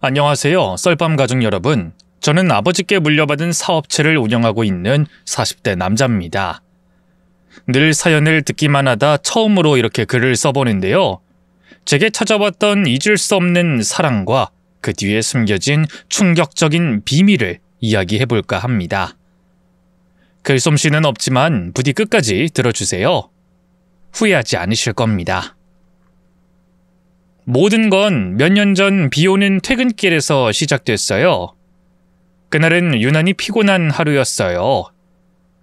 안녕하세요. 썰밤 가족 여러분. 저는 아버지께 물려받은 사업체를 운영하고 있는 40대 남자입니다. 늘 사연을 듣기만 하다 처음으로 이렇게 글을 써보는데요. 제게 찾아왔던 잊을 수 없는 사랑과 그 뒤에 숨겨진 충격적인 비밀을 이야기해볼까 합니다. 글솜씨는 없지만 부디 끝까지 들어주세요. 후회하지 않으실 겁니다. 모든 건 몇 년 전 비오는 퇴근길에서 시작됐어요. 그날은 유난히 피곤한 하루였어요.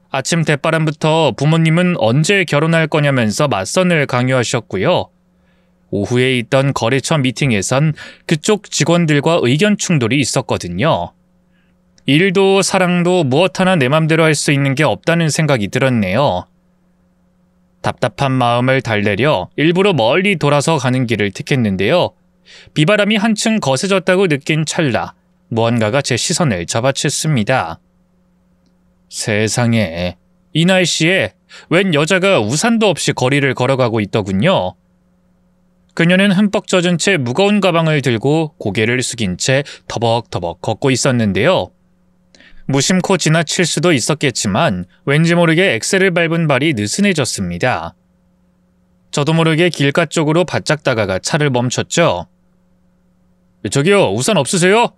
아침 대바람부터 부모님은 언제 결혼할 거냐면서 맞선을 강요하셨고요. 오후에 있던 거래처 미팅에선 그쪽 직원들과 의견 충돌이 있었거든요. 일도 사랑도 무엇 하나 내 맘대로 할 수 있는 게 없다는 생각이 들었네요. 답답한 마음을 달래려 일부러 멀리 돌아서 가는 길을 택했는데요. 비바람이 한층 거세졌다고 느낀 찰나 무언가가 제 시선을 잡아챘습니다. 세상에, 이 날씨에 웬 여자가 우산도 없이 거리를 걸어가고 있더군요. 그녀는 흠뻑 젖은 채 무거운 가방을 들고 고개를 숙인 채 터벅터벅 걷고 있었는데요. 무심코 지나칠 수도 있었겠지만 왠지 모르게 엑셀을 밟은 발이 느슨해졌습니다. 저도 모르게 길가 쪽으로 바짝 다가가 차를 멈췄죠. 저기요, 우산 없으세요?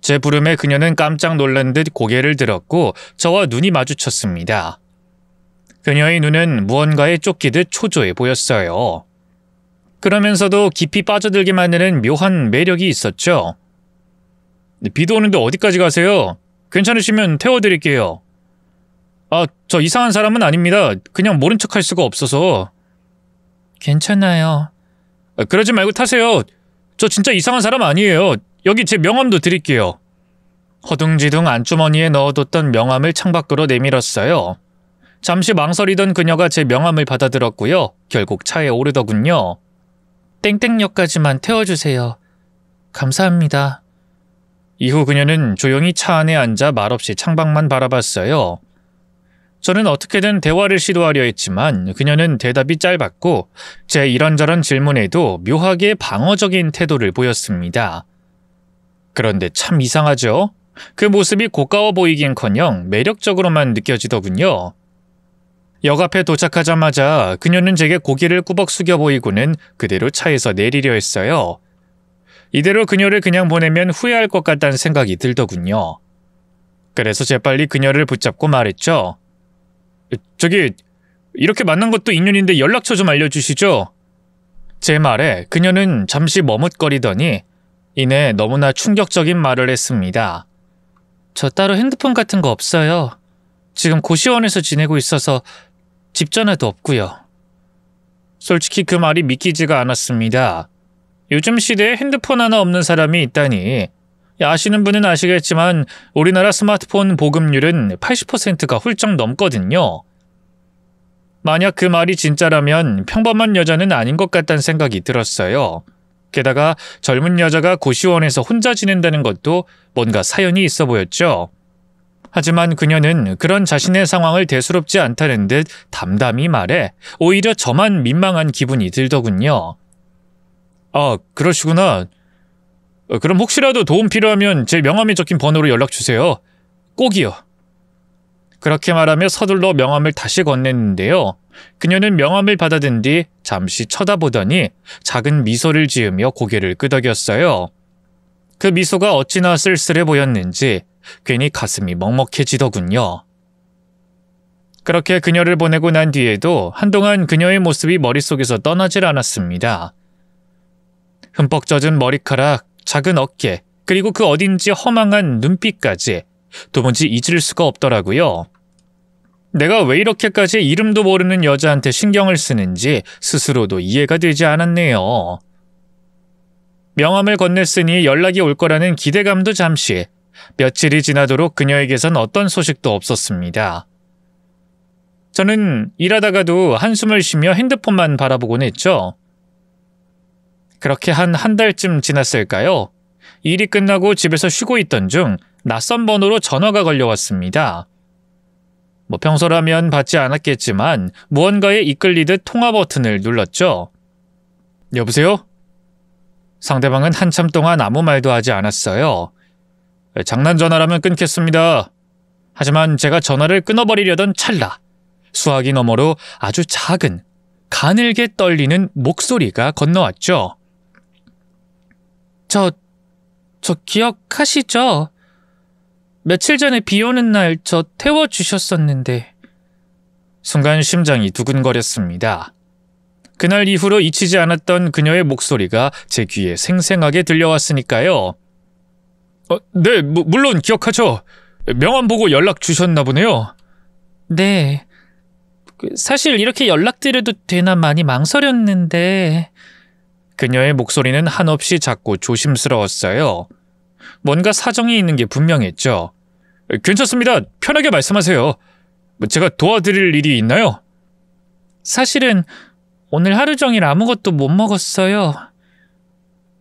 제 부름에 그녀는 깜짝 놀란 듯 고개를 들었고 저와 눈이 마주쳤습니다. 그녀의 눈은 무언가에 쫓기듯 초조해 보였어요. 그러면서도 깊이 빠져들게 만드는 묘한 매력이 있었죠. 비도 오는데 어디까지 가세요? 괜찮으시면 태워드릴게요. 저 이상한 사람은 아닙니다. 그냥 모른 척할 수가 없어서. 괜찮아요. 그러지 말고 타세요. 저 진짜 이상한 사람 아니에요. 여기 제 명함도 드릴게요. 허둥지둥 안주머니에 넣어뒀던 명함을 창밖으로 내밀었어요. 잠시 망설이던 그녀가 제 명함을 받아들었고요. 결국 차에 오르더군요. 땡땡역까지만 태워주세요. 감사합니다. 이후 그녀는 조용히 차 안에 앉아 말없이 창밖만 바라봤어요. 저는 어떻게든 대화를 시도하려 했지만 그녀는 대답이 짧았고 제 이런저런 질문에도 묘하게 방어적인 태도를 보였습니다. 그런데 참 이상하죠? 그 모습이 고가워 보이긴커녕 매력적으로만 느껴지더군요. 역 앞에 도착하자마자 그녀는 제게 고개를 꾸벅 숙여 보이고는 그대로 차에서 내리려 했어요. 이대로 그녀를 그냥 보내면 후회할 것 같다는 생각이 들더군요. 그래서 재빨리 그녀를 붙잡고 말했죠. 저기, 이렇게 만난 것도 인연인데 연락처 좀 알려주시죠? 제 말에 그녀는 잠시 머뭇거리더니 이내 너무나 충격적인 말을 했습니다. 저 따로 핸드폰 같은 거 없어요. 지금 고시원에서 지내고 있어서 집 전화도 없고요. 솔직히 그 말이 믿기지가 않았습니다. 요즘 시대에 핸드폰 하나 없는 사람이 있다니. 아시는 분은 아시겠지만 우리나라 스마트폰 보급률은 80%가 훌쩍 넘거든요. 만약 그 말이 진짜라면 평범한 여자는 아닌 것 같다는 생각이 들었어요. 게다가 젊은 여자가 고시원에서 혼자 지낸다는 것도 뭔가 사연이 있어 보였죠. 하지만 그녀는 그런 자신의 상황을 대수롭지 않다는 듯 담담히 말해 오히려 저만 민망한 기분이 들더군요. 그러시구나. 그럼 혹시라도 도움 필요하면 제 명함에 적힌 번호로 연락주세요. 꼭이요. 그렇게 말하며 서둘러 명함을 다시 건넸는데요. 그녀는 명함을 받아든 뒤 잠시 쳐다보더니 작은 미소를 지으며 고개를 끄덕였어요. 그 미소가 어찌나 쓸쓸해 보였는지 괜히 가슴이 먹먹해지더군요. 그렇게 그녀를 보내고 난 뒤에도 한동안 그녀의 모습이 머릿속에서 떠나질 않았습니다. 흠뻑 젖은 머리카락, 작은 어깨, 그리고 그 어딘지 허망한 눈빛까지 도무지 잊을 수가 없더라고요. 내가 왜 이렇게까지 이름도 모르는 여자한테 신경을 쓰는지 스스로도 이해가 되지 않았네요. 명함을 건넸으니 연락이 올 거라는 기대감도 잠시, 며칠이 지나도록 그녀에게선 어떤 소식도 없었습니다. 저는 일하다가도 한숨을 쉬며 핸드폰만 바라보곤 했죠. 그렇게 한 달쯤 지났을까요? 일이 끝나고 집에서 쉬고 있던 중 낯선 번호로 전화가 걸려왔습니다. 평소라면 받지 않았겠지만 무언가에 이끌리듯 통화 버튼을 눌렀죠. 여보세요? 상대방은 한참 동안 아무 말도 하지 않았어요. 장난 전화라면 끊겠습니다. 하지만 제가 전화를 끊어버리려던 찰나 수화기 너머로 아주 작은 가늘게 떨리는 목소리가 건너왔죠. 저 기억하시죠? 며칠 전에 비 오는 날 저 태워주셨었는데. 순간 심장이 두근거렸습니다. 그날 이후로 잊히지 않았던 그녀의 목소리가 제 귀에 생생하게 들려왔으니까요. 네, 물론 기억하죠. 명함 보고 연락 주셨나 보네요. 네. 사실 이렇게 연락드려도 되나 많이 망설였는데. 그녀의 목소리는 한없이 작고 조심스러웠어요. 뭔가 사정이 있는 게 분명했죠. 괜찮습니다. 편하게 말씀하세요. 제가 도와드릴 일이 있나요? 사실은 오늘 하루 종일 아무것도 못 먹었어요.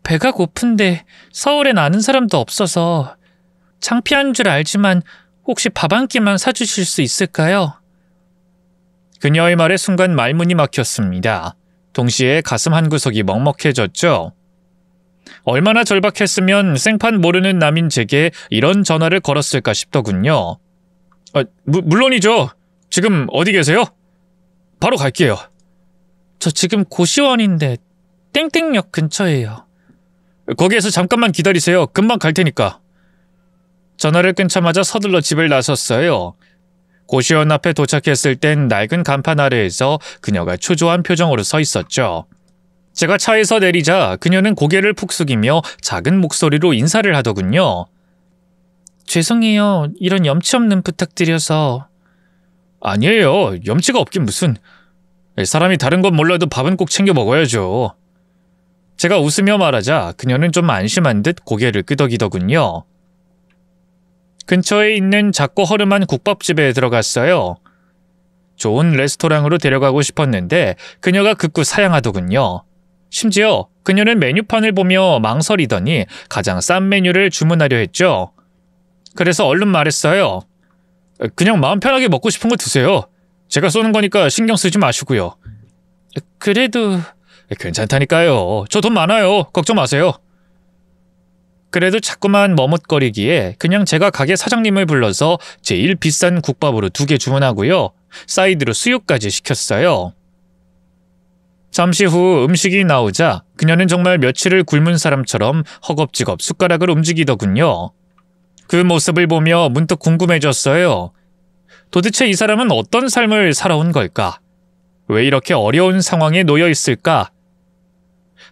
배가 고픈데 서울엔 아는 사람도 없어서. 창피한 줄 알지만 혹시 밥 한 끼만 사주실 수 있을까요? 그녀의 말에 순간 말문이 막혔습니다. 동시에 가슴 한구석이 먹먹해졌죠. 얼마나 절박했으면 생판 모르는 남인 제게 이런 전화를 걸었을까 싶더군요. 물론이죠. 지금 어디 계세요? 바로 갈게요. 저 지금 고시원인데 땡땡역 근처예요. 거기에서 잠깐만 기다리세요. 금방 갈 테니까. 전화를 끊자마자 서둘러 집을 나섰어요. 고시원 앞에 도착했을 땐 낡은 간판 아래에서 그녀가 초조한 표정으로 서 있었죠. 제가 차에서 내리자 그녀는 고개를 푹 숙이며 작은 목소리로 인사를 하더군요. 죄송해요. 이런 염치 없는 부탁드려서. 아니에요. 염치가 없긴 무슨. 사람이 다른 건 몰라도 밥은 꼭 챙겨 먹어야죠. 제가 웃으며 말하자 그녀는 좀 안심한 듯 고개를 끄덕이더군요. 근처에 있는 작고 허름한 국밥집에 들어갔어요. 좋은 레스토랑으로 데려가고 싶었는데 그녀가 극구 사양하더군요. 심지어 그녀는 메뉴판을 보며 망설이더니 가장 싼 메뉴를 주문하려 했죠. 그래서 얼른 말했어요. 그냥 마음 편하게 먹고 싶은 거 드세요. 제가 쏘는 거니까 신경 쓰지 마시고요. 그래도... 괜찮다니까요. 저 돈 많아요. 걱정 마세요. 그래도 자꾸만 머뭇거리기에 그냥 제가 가게 사장님을 불러서 제일 비싼 국밥으로 2개 주문하고요. 사이드로 수육까지 시켰어요. 잠시 후 음식이 나오자 그녀는 정말 며칠을 굶은 사람처럼 허겁지겁 숟가락을 움직이더군요. 그 모습을 보며 문득 궁금해졌어요. 도대체 이 사람은 어떤 삶을 살아온 걸까? 왜 이렇게 어려운 상황에 놓여 있을까?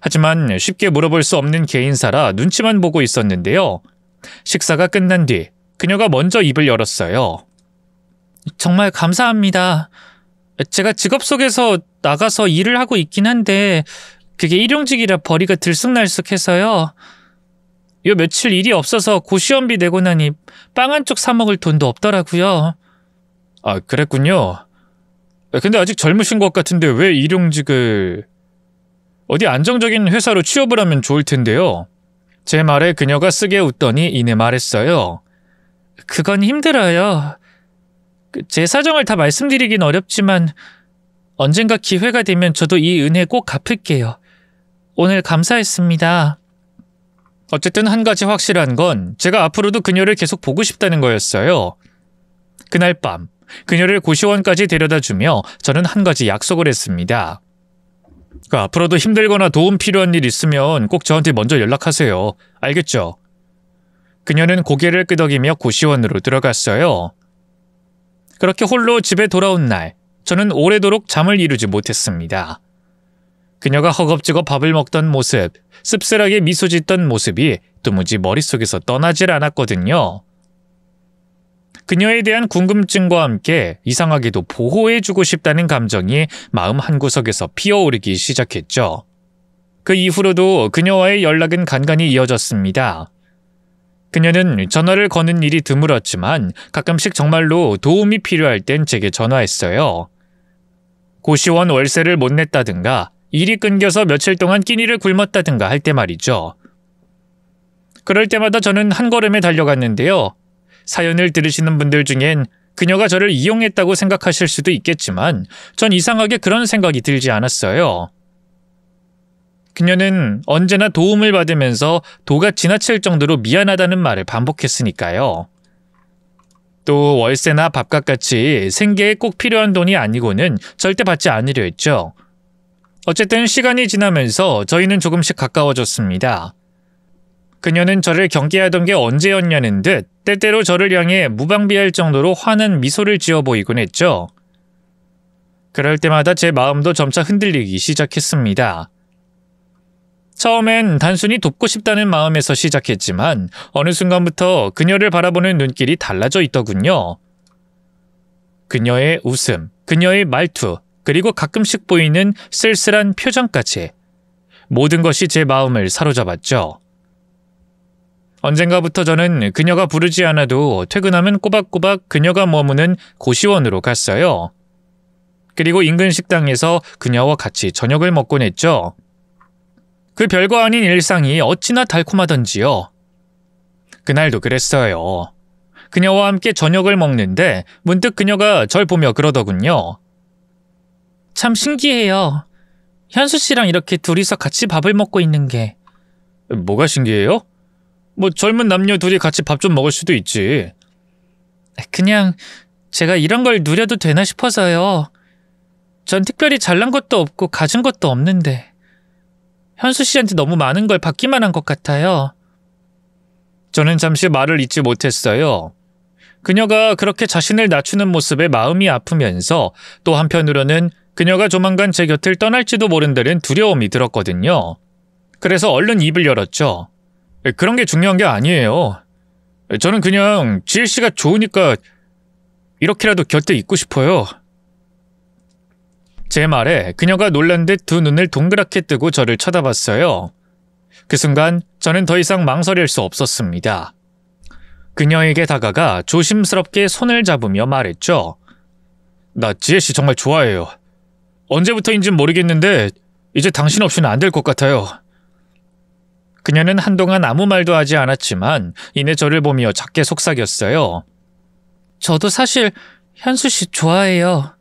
하지만 쉽게 물어볼 수 없는 개인사라 눈치만 보고 있었는데요. 식사가 끝난 뒤 그녀가 먼저 입을 열었어요. 정말 감사합니다. 제가 직업 속에서 나가서 일을 하고 있긴 한데 그게 일용직이라 벌이가 들쑥날쑥해서요. 요 며칠 일이 없어서 고시원비 내고 나니 빵 한 쪽 사 먹을 돈도 없더라고요. 아, 그랬군요. 근데 아직 젊으신 것 같은데 왜 일용직을... 어디 안정적인 회사로 취업을 하면 좋을 텐데요. 제 말에 그녀가 쓰게 웃더니 이내 말했어요. 그건 힘들어요. 제 사정을 다 말씀드리긴 어렵지만 언젠가 기회가 되면 저도 이 은혜 꼭 갚을게요. 오늘 감사했습니다. 어쨌든 한 가지 확실한 건 제가 앞으로도 그녀를 계속 보고 싶다는 거였어요. 그날 밤 그녀를 고시원까지 데려다주며 저는 한 가지 약속을 했습니다. 앞으로도 힘들거나 도움 필요한 일 있으면 꼭 저한테 먼저 연락하세요. 알겠죠? 그녀는 고개를 끄덕이며 고시원으로 들어갔어요. 그렇게 홀로 집에 돌아온 날, 저는 오래도록 잠을 이루지 못했습니다. 그녀가 허겁지겁 밥을 먹던 모습, 씁쓸하게 미소 짓던 모습이 도무지 머릿속에서 떠나질 않았거든요. 그녀에 대한 궁금증과 함께 이상하게도 보호해주고 싶다는 감정이 마음 한구석에서 피어오르기 시작했죠. 그 이후로도 그녀와의 연락은 간간히 이어졌습니다. 그녀는 전화를 거는 일이 드물었지만 가끔씩 정말로 도움이 필요할 땐 제게 전화했어요. 고시원 월세를 못 냈다든가 일이 끊겨서 며칠 동안 끼니를 굶었다든가 할 때 말이죠. 그럴 때마다 저는 한 걸음에 달려갔는데요. 사연을 들으시는 분들 중엔 그녀가 저를 이용했다고 생각하실 수도 있겠지만 전 이상하게 그런 생각이 들지 않았어요. 그녀는 언제나 도움을 받으면서 도가 지나칠 정도로 미안하다는 말을 반복했으니까요. 또 월세나 밥값같이 생계에 꼭 필요한 돈이 아니고는 절대 받지 않으려 했죠. 어쨌든 시간이 지나면서 저희는 조금씩 가까워졌습니다. 그녀는 저를 경계하던 게 언제였냐는 듯 때때로 저를 향해 무방비할 정도로 환한 미소를 지어 보이곤 했죠. 그럴 때마다 제 마음도 점차 흔들리기 시작했습니다. 처음엔 단순히 돕고 싶다는 마음에서 시작했지만 어느 순간부터 그녀를 바라보는 눈길이 달라져 있더군요. 그녀의 웃음, 그녀의 말투, 그리고 가끔씩 보이는 쓸쓸한 표정까지 모든 것이 제 마음을 사로잡았죠. 언젠가부터 저는 그녀가 부르지 않아도 퇴근하면 꼬박꼬박 그녀가 머무는 고시원으로 갔어요. 그리고 인근 식당에서 그녀와 같이 저녁을 먹곤 했죠. 그 별거 아닌 일상이 어찌나 달콤하던지요. 그날도 그랬어요. 그녀와 함께 저녁을 먹는데 문득 그녀가 절 보며 그러더군요. 참 신기해요. 현수 씨랑 이렇게 둘이서 같이 밥을 먹고 있는 게. 뭐가 신기해요? 뭐 젊은 남녀 둘이 같이 밥 좀 먹을 수도 있지. 그냥 제가 이런 걸 누려도 되나 싶어서요. 전 특별히 잘난 것도 없고 가진 것도 없는데 현수 씨한테 너무 많은 걸 받기만 한 것 같아요. 저는 잠시 말을 잇지 못했어요. 그녀가 그렇게 자신을 낮추는 모습에 마음이 아프면서 또 한편으로는 그녀가 조만간 제 곁을 떠날지도 모른다는 두려움이 들었거든요. 그래서 얼른 입을 열었죠. 그런 게 중요한 게 아니에요. 저는 그냥 지혜 씨가 좋으니까 이렇게라도 곁에 있고 싶어요. 제 말에 그녀가 놀란 듯 두 눈을 동그랗게 뜨고 저를 쳐다봤어요. 그 순간 저는 더 이상 망설일 수 없었습니다. 그녀에게 다가가 조심스럽게 손을 잡으며 말했죠. 나 지혜씨 정말 좋아해요. 언제부터인진 모르겠는데 이제 당신 없이는 안 될 것 같아요. 그녀는 한동안 아무 말도 하지 않았지만 이내 저를 보며 작게 속삭였어요. 저도 사실 현수 씨 좋아해요.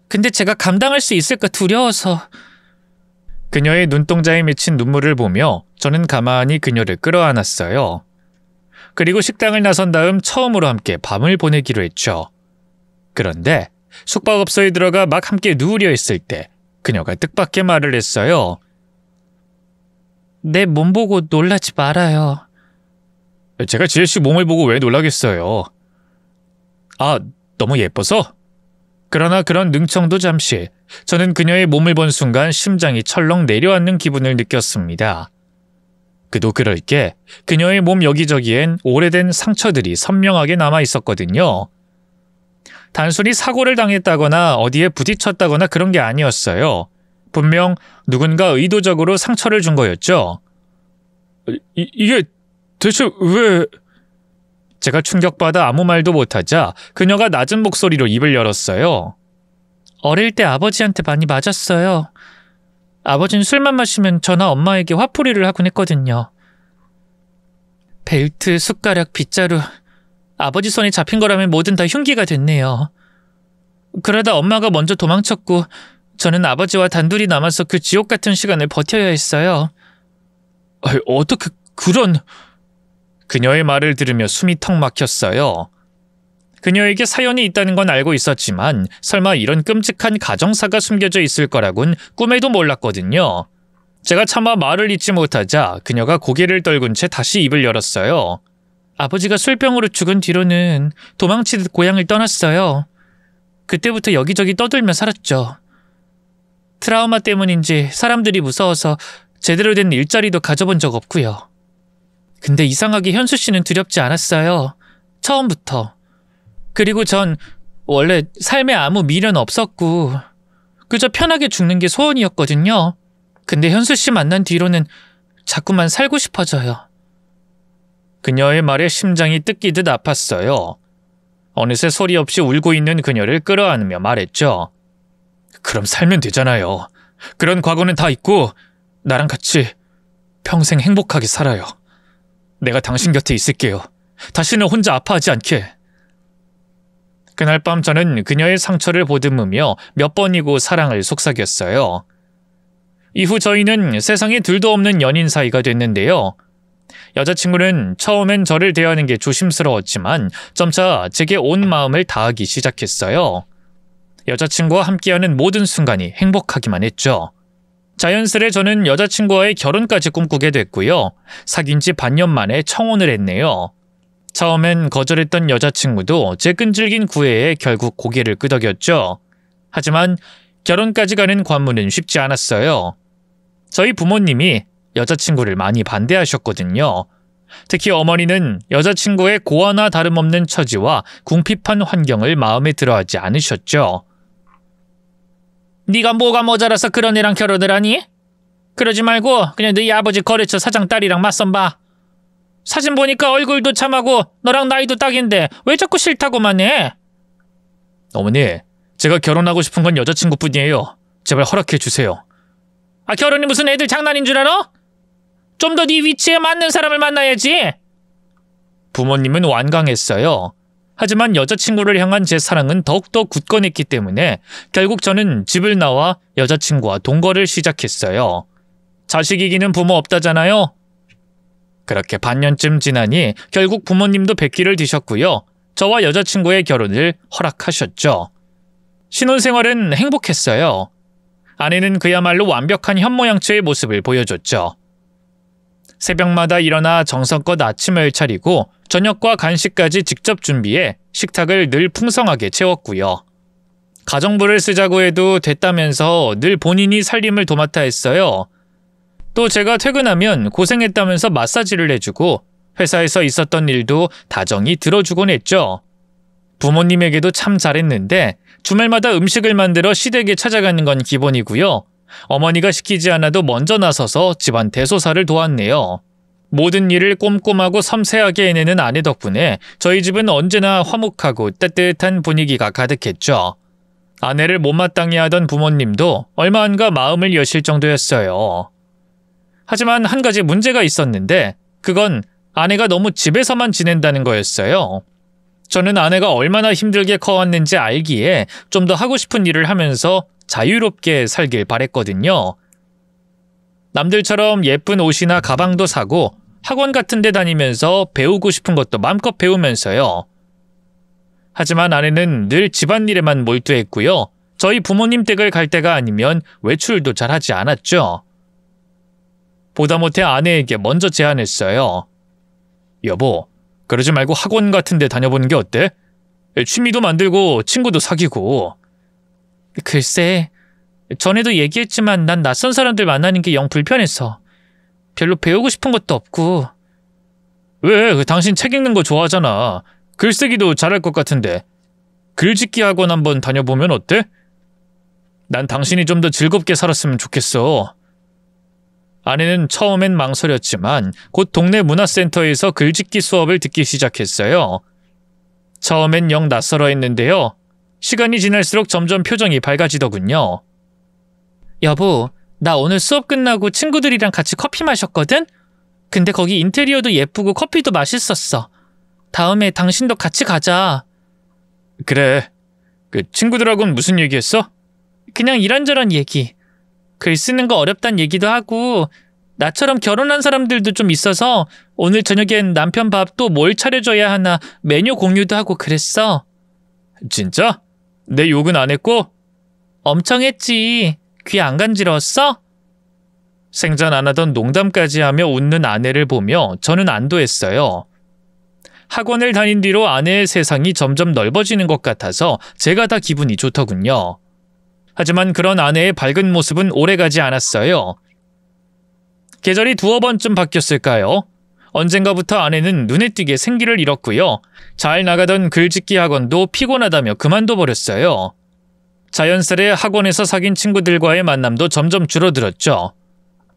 근데 제가 감당할 수 있을까 두려워서. 그녀의 눈동자에 맺힌 눈물을 보며 저는 가만히 그녀를 끌어안았어요. 그리고 식당을 나선 다음 처음으로 함께 밤을 보내기로 했죠. 그런데 숙박업소에 들어가 막 함께 누우려 했을 때 그녀가 뜻밖의 말을 했어요. 내 몸 보고 놀라지 말아요. 제가 지혜씨 몸을 보고 왜 놀라겠어요. 아, 너무 예뻐서? 그러나 그런 능청도 잠시 저는 그녀의 몸을 본 순간 심장이 철렁 내려앉는 기분을 느꼈습니다. 그도 그럴 게 그녀의 몸 여기저기엔 오래된 상처들이 선명하게 남아 있었거든요. 단순히 사고를 당했다거나 어디에 부딪혔다거나 그런 게 아니었어요. 분명 누군가 의도적으로 상처를 준 거였죠. 이게 대체 왜... 제가 충격받아 아무 말도 못하자 그녀가 낮은 목소리로 입을 열었어요. 어릴 때 아버지한테 많이 맞았어요. 아버지는 술만 마시면 저나 엄마에게 화풀이를 하곤 했거든요. 벨트, 숟가락, 빗자루... 아버지 손에 잡힌 거라면 뭐든 다 흉기가 됐네요. 그러다 엄마가 먼저 도망쳤고 저는 아버지와 단둘이 남아서 그 지옥 같은 시간을 버텨야 했어요. 어떻게 그런... 그녀의 말을 들으며 숨이 턱 막혔어요. 그녀에게 사연이 있다는 건 알고 있었지만 설마 이런 끔찍한 가정사가 숨겨져 있을 거라곤 꿈에도 몰랐거든요. 제가 차마 말을 잇지 못하자 그녀가 고개를 떨군 채 다시 입을 열었어요. 아버지가 술병으로 죽은 뒤로는 도망치듯 고향을 떠났어요. 그때부터 여기저기 떠돌며 살았죠. 트라우마 때문인지 사람들이 무서워서 제대로 된 일자리도 가져본 적 없고요. 근데 이상하게 현수 씨는 두렵지 않았어요. 처음부터. 그리고 전 원래 삶에 아무 미련 없었고 그저 편하게 죽는 게 소원이었거든요. 근데 현수 씨 만난 뒤로는 자꾸만 살고 싶어져요. 그녀의 말에 심장이 뜯기듯 아팠어요. 어느새 소리 없이 울고 있는 그녀를 끌어안으며 말했죠. 그럼 살면 되잖아요. 그런 과거는 다 잊고 나랑 같이 평생 행복하게 살아요. 내가 당신 곁에 있을게요. 다시는 혼자 아파하지 않게. 그날 밤 저는 그녀의 상처를 보듬으며 몇 번이고 사랑을 속삭였어요. 이후 저희는 세상에 둘도 없는 연인 사이가 됐는데요. 여자친구는 처음엔 저를 대하는 게 조심스러웠지만 점차 제게 온 마음을 다하기 시작했어요. 여자친구와 함께하는 모든 순간이 행복하기만 했죠. 자연스레 저는 여자친구와의 결혼까지 꿈꾸게 됐고요. 사귄 지 반년 만에 청혼을 했네요. 처음엔 거절했던 여자친구도 제 끈질긴 구애에 결국 고개를 끄덕였죠. 하지만 결혼까지 가는 관문은 쉽지 않았어요. 저희 부모님이 여자친구를 많이 반대하셨거든요. 특히 어머니는 여자친구의 고아나 다름없는 처지와 궁핍한 환경을 마음에 들어하지 않으셨죠. 네가 뭐가 모자라서 그런 애랑 결혼을 하니? 그러지 말고 그냥 너희 아버지 거래처 사장 딸이랑 맞선 봐. 사진 보니까 얼굴도 참하고 너랑 나이도 딱인데 왜 자꾸 싫다고만 해? 어머니, 제가 결혼하고 싶은 건 여자친구뿐이에요. 제발 허락해 주세요. 아, 결혼이 무슨 애들 장난인 줄 알아? 좀 더 네 위치에 맞는 사람을 만나야지. 부모님은 완강했어요. 하지만 여자친구를 향한 제 사랑은 더욱더 굳건했기 때문에 결국 저는 집을 나와 여자친구와 동거를 시작했어요. 자식 이기는 부모 없다잖아요. 그렇게 반년쯤 지나니 결국 부모님도 백기를 드셨고요. 저와 여자친구의 결혼을 허락하셨죠. 신혼생활은 행복했어요. 아내는 그야말로 완벽한 현모양처의 모습을 보여줬죠. 새벽마다 일어나 정성껏 아침을 차리고 저녁과 간식까지 직접 준비해 식탁을 늘 풍성하게 채웠고요. 가정부를 쓰자고 해도 됐다면서 늘 본인이 살림을 도맡아 했어요. 또 제가 퇴근하면 고생했다면서 마사지를 해주고 회사에서 있었던 일도 다정히 들어주곤 했죠. 부모님에게도 참 잘했는데 주말마다 음식을 만들어 시댁에 찾아가는 건 기본이고요. 어머니가 시키지 않아도 먼저 나서서 집안 대소사를 도왔네요. 모든 일을 꼼꼼하고 섬세하게 해내는 아내 덕분에 저희 집은 언제나 화목하고 따뜻한 분위기가 가득했죠. 아내를 못마땅해 하던 부모님도 얼마 안가 마음을 여실 정도였어요. 하지만 한 가지 문제가 있었는데 그건 아내가 너무 집에서만 지낸다는 거였어요. 저는 아내가 얼마나 힘들게 커왔는지 알기에 좀 더 하고 싶은 일을 하면서 자유롭게 살길 바랬거든요. 남들처럼 예쁜 옷이나 가방도 사고 학원 같은 데 다니면서 배우고 싶은 것도 마음껏 배우면서요. 하지만 아내는 늘 집안일에만 몰두했고요. 저희 부모님 댁을 갈 때가 아니면 외출도 잘 하지 않았죠. 보다 못해 아내에게 먼저 제안했어요. 여보, 그러지 말고 학원 같은 데 다녀보는 게 어때? 취미도 만들고 친구도 사귀고. 글쎄, 전에도 얘기했지만 난 낯선 사람들 만나는 게 영 불편해서 별로 배우고 싶은 것도 없고. 왜? 당신 책 읽는 거 좋아하잖아. 글쓰기도 잘할 것 같은데. 글짓기 학원 한번 다녀보면 어때? 난 당신이 좀 더 즐겁게 살았으면 좋겠어. 아내는 처음엔 망설였지만 곧 동네 문화센터에서 글짓기 수업을 듣기 시작했어요. 처음엔 영 낯설어 했는데요. 시간이 지날수록 점점 표정이 밝아지더군요. 여보, 나 오늘 수업 끝나고 친구들이랑 같이 커피 마셨거든? 근데 거기 인테리어도 예쁘고 커피도 맛있었어. 다음에 당신도 같이 가자. 그래. 그 친구들하고는 무슨 얘기했어? 그냥 이런저런 얘기. 글 쓰는 거 어렵단 얘기도 하고 나처럼 결혼한 사람들도 좀 있어서 오늘 저녁엔 남편 밥 또 뭘 차려줘야 하나 메뉴 공유도 하고 그랬어. 진짜? 내 욕은 안 했고? 엄청 했지. 귀 안 간지러웠어? 생전 안 하던 농담까지 하며 웃는 아내를 보며 저는 안도했어요. 학원을 다닌 뒤로 아내의 세상이 점점 넓어지는 것 같아서 제가 다 기분이 좋더군요. 하지만 그런 아내의 밝은 모습은 오래가지 않았어요. 계절이 두어 번쯤 바뀌었을까요? 언젠가부터 아내는 눈에 띄게 생기를 잃었고요. 잘 나가던 글짓기 학원도 피곤하다며 그만둬버렸어요. 자연스레 학원에서 사귄 친구들과의 만남도 점점 줄어들었죠.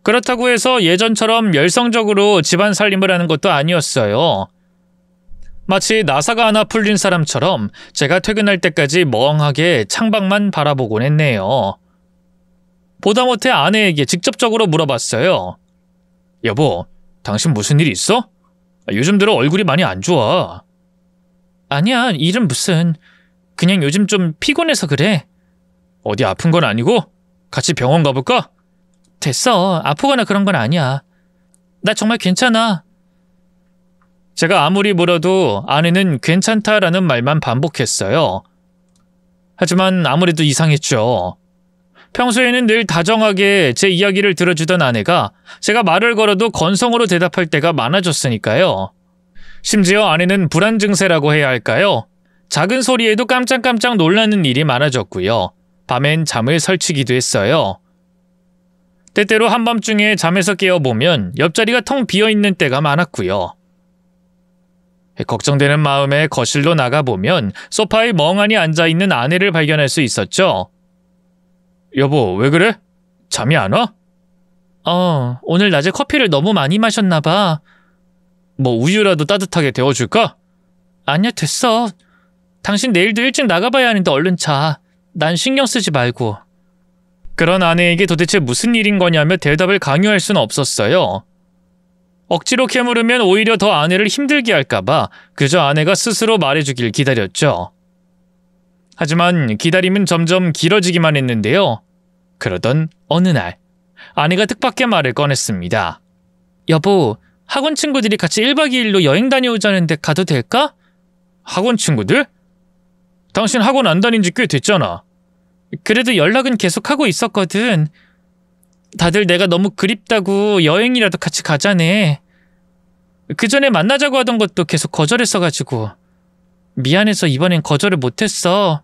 그렇다고 해서 예전처럼 열성적으로 집안 살림을 하는 것도 아니었어요. 마치 나사가 하나 풀린 사람처럼 제가 퇴근할 때까지 멍하게 창밖만 바라보곤 했네요. 보다 못해 아내에게 직접적으로 물어봤어요. 여보, 당신 무슨 일 있어? 요즘 들어 얼굴이 많이 안 좋아. 아니야, 일은 무슨. 그냥 요즘 좀 피곤해서 그래. 어디 아픈 건 아니고? 같이 병원 가볼까? 됐어. 아프거나 그런 건 아니야. 나 정말 괜찮아. 제가 아무리 물어도 아내는 괜찮다라는 말만 반복했어요. 하지만 아무래도 이상했죠. 평소에는 늘 다정하게 제 이야기를 들어주던 아내가 제가 말을 걸어도 건성으로 대답할 때가 많아졌으니까요. 심지어 아내는 불안 증세라고 해야 할까요? 작은 소리에도 깜짝깜짝 놀라는 일이 많아졌고요. 밤엔 잠을 설치기도 했어요. 때때로 한밤중에 잠에서 깨어보면 옆자리가 텅 비어있는 때가 많았고요. 걱정되는 마음에 거실로 나가보면 소파에 멍하니 앉아있는 아내를 발견할 수 있었죠. 여보, 왜 그래? 잠이 안 와? 오늘 낮에 커피를 너무 많이 마셨나 봐. 뭐 우유라도 따뜻하게 데워줄까? 아니야, 됐어. 당신 내일도 일찍 나가봐야 하는데 얼른 자. 난 신경 쓰지 말고. 그런 아내에게 도대체 무슨 일인 거냐며 대답을 강요할 수는 없었어요. 억지로 캐물으면 오히려 더 아내를 힘들게 할까봐 그저 아내가 스스로 말해주길 기다렸죠. 하지만 기다림은 점점 길어지기만 했는데요. 그러던 어느 날 아내가 뜻밖의 말을 꺼냈습니다. 여보, 학원 친구들이 같이 1박 2일로 여행 다녀오자는데 가도 될까? 학원 친구들? 당신 학원 안 다닌 지 꽤 됐잖아. 그래도 연락은 계속 하고 있었거든. 다들 내가 너무 그립다고 여행이라도 같이 가자네. 그 전에 만나자고 하던 것도 계속 거절했어가지고 미안해서 이번엔 거절을 못했어.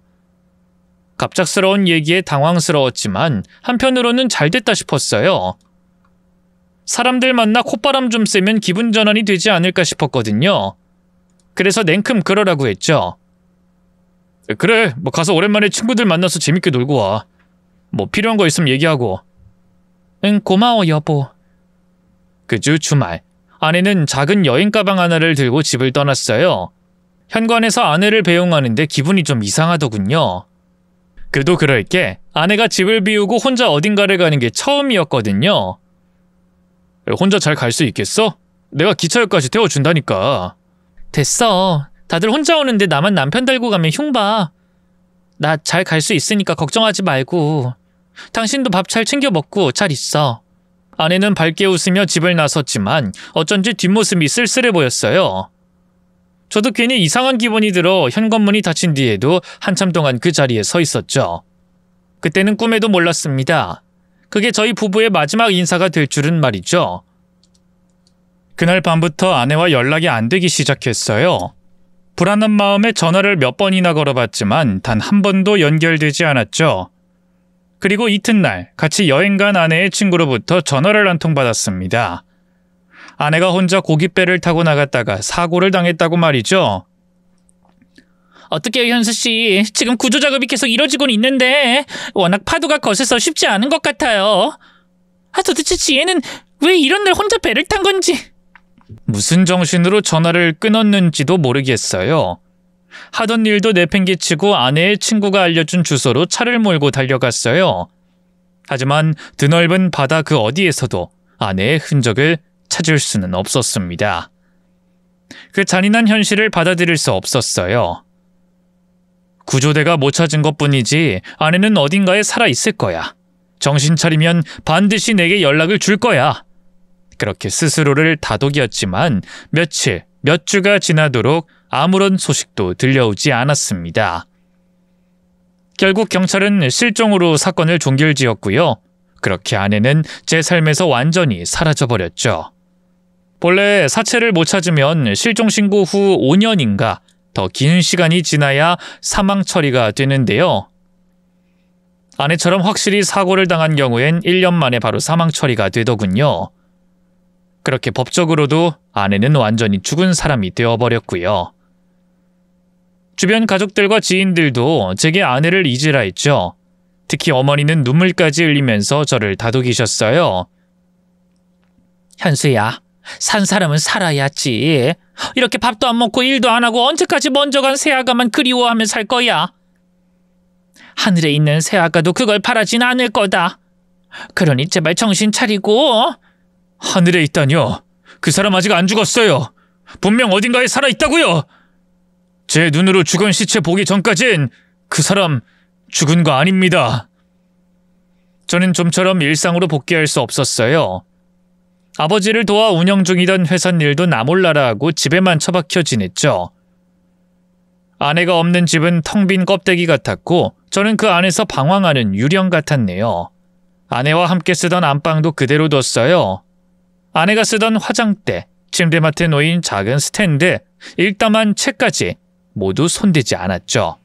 갑작스러운 얘기에 당황스러웠지만 한편으로는 잘됐다 싶었어요. 사람들 만나 콧바람 좀 쐬면 기분 전환이 되지 않을까 싶었거든요. 그래서 냉큼 그러라고 했죠. 그래, 뭐 가서 오랜만에 친구들 만나서 재밌게 놀고 와. 뭐 필요한 거 있으면 얘기하고. 응, 고마워 여보. 그 주 주말 아내는 작은 여행 가방 하나를 들고 집을 떠났어요. 현관에서 아내를 배웅하는데 기분이 좀 이상하더군요. 그도 그럴 게 아내가 집을 비우고 혼자 어딘가를 가는 게 처음이었거든요. 혼자 잘 갈 수 있겠어? 내가 기차역까지 태워준다니까. 됐어. 다들 혼자 오는데 나만 남편 달고 가면 흉봐. 나 잘 갈 수 있으니까 걱정하지 말고. 당신도 밥 잘 챙겨 먹고 잘 있어. 아내는 밝게 웃으며 집을 나섰지만 어쩐지 뒷모습이 쓸쓸해 보였어요. 저도 괜히 이상한 기분이 들어 현관문이 닫힌 뒤에도 한참 동안 그 자리에 서 있었죠. 그때는 꿈에도 몰랐습니다. 그게 저희 부부의 마지막 인사가 될 줄은 말이죠. 그날 밤부터 아내와 연락이 안 되기 시작했어요. 불안한 마음에 전화를 몇 번이나 걸어봤지만 단 한 번도 연결되지 않았죠. 그리고 이튿날 같이 여행 간 아내의 친구로부터 전화를 한 통 받았습니다. 아내가 혼자 고깃배를 타고 나갔다가 사고를 당했다고 말이죠. 어떡해요, 현수씨. 지금 구조작업이 계속 이뤄지곤 있는데 워낙 파도가 거세서 쉽지 않은 것 같아요. 도대체 지혜는 왜 이런 날 혼자 배를 탄 건지. 무슨 정신으로 전화를 끊었는지도 모르겠어요. 하던 일도 내팽개치고 아내의 친구가 알려준 주소로 차를 몰고 달려갔어요. 하지만 드넓은 바다 그 어디에서도 아내의 흔적을 찾을 수는 없었습니다. 그 잔인한 현실을 받아들일 수 없었어요. 구조대가 못 찾은 것뿐이지 아내는 어딘가에 살아있을 거야. 정신 차리면 반드시 내게 연락을 줄 거야. 그렇게 스스로를 다독였지만 며칠, 몇 주가 지나도록 아무런 소식도 들려오지 않았습니다. 결국 경찰은 실종으로 사건을 종결지었고요. 그렇게 아내는 제 삶에서 완전히 사라져버렸죠. 본래 사체를 못 찾으면 실종신고 후 5년인가 더 긴 시간이 지나야 사망 처리가 되는데요. 아내처럼 확실히 사고를 당한 경우엔 1년 만에 바로 사망 처리가 되더군요. 그렇게 법적으로도 아내는 완전히 죽은 사람이 되어버렸고요. 주변 가족들과 지인들도 제게 아내를 잊으라 했죠. 특히 어머니는 눈물까지 흘리면서 저를 다독이셨어요. 현수야, 산 사람은 살아야지. 이렇게 밥도 안 먹고 일도 안 하고 언제까지 먼저 간 새아가만 그리워하며 살 거야. 하늘에 있는 새아가도 그걸 바라진 않을 거다. 그러니 제발 정신 차리고. 하늘에 있다뇨? 그 사람 아직 안 죽었어요. 분명 어딘가에 살아있다고요. 제 눈으로 죽은 시체 보기 전까진 그 사람 죽은 거 아닙니다. 저는 좀처럼 일상으로 복귀할 수 없었어요. 아버지를 도와 운영 중이던 회사 일도 나 몰라라 하고 집에만 처박혀 지냈죠. 아내가 없는 집은 텅 빈 껍데기 같았고 저는 그 안에서 방황하는 유령 같았네요. 아내와 함께 쓰던 안방도 그대로 뒀어요. 아내가 쓰던 화장대, 침대맡에 놓인 작은 스탠드, 일담한 책까지 모두 손대지 않았죠.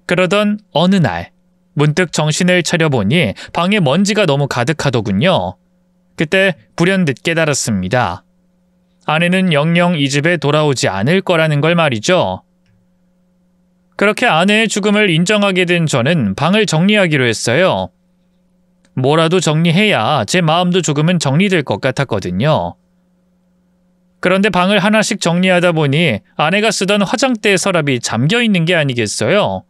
그러던 어느 날 문득 정신을 차려보니 방에 먼지가 너무 가득하더군요. 그때 불현듯 깨달았습니다. 아내는 영영 이 집에 돌아오지 않을 거라는 걸 말이죠. 그렇게 아내의 죽음을 인정하게 된 저는 방을 정리하기로 했어요. 뭐라도 정리해야 제 마음도 조금은 정리될 것 같았거든요. 그런데 방을 하나씩 정리하다 보니 아내가 쓰던 화장대의 서랍이 잠겨있는 게 아니겠어요?